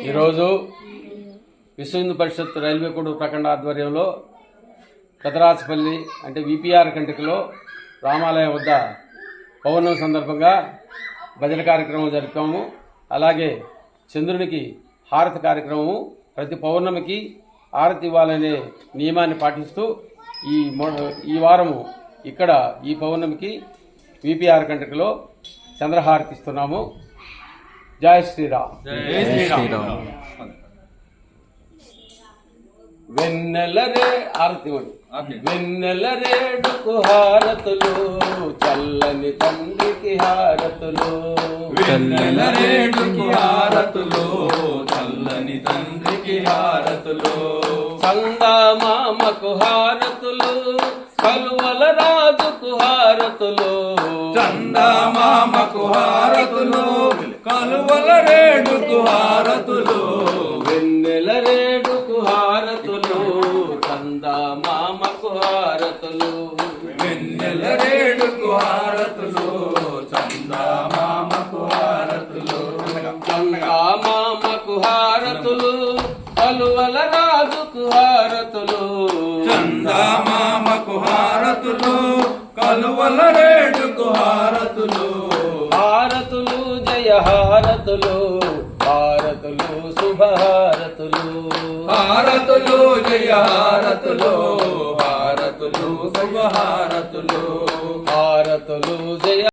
ఈరోజు విశ్వ Hindu Parishad railway code ప్రఖండ ఆధ్వర్యంలో పెదరాజపల్లి అంటే విపిఆర్ కంటికలో రామాలయం వద్ద పౌర్ణమి సందర్భంగా భజన కార్యక్రమం జరిపాము. అలాగే చంద్రునికి హారతి కార్యక్రమము ప్రతి పౌర్ణమికి హారతి ఇవ్వాలనే నియమాన్ని పాటిస్తూ ఈ వారము ఇక్కడ ఈ పౌర్ణమికి విపిఆర్ కంటికలో చంద్రహారతి ఇస్తున్నాము. జై శ్రీరామ్. వెన్నెలరే ఆరతి వెన్నెలరేడుకు హారతులు చల్లని తండ్రికి హారతులు వెన్నెలరేడుకు హారతులు చల్లని తండ్రికి హారతులు చందమామకు హారతులు కలువల రాజుకు హారతులు చందమామకు హారతులు కలువల రేడుకు హారతులు వెన్నెలరేడుకు హారతులు చందమామకు హారతులు వెన్నెలరేడుకు హారతులు చందమామకు హారతులు చందమామకు హారతులు కలువల రాజుకు హారతులు చందమామకు హారతులు కలువల రేడుకు హారతులు హారతులు జయ హారతులు హారతులు శుభహారతులు హారతులు జయ హారతులు హారతులు శుభహారతులు హారతులు జయ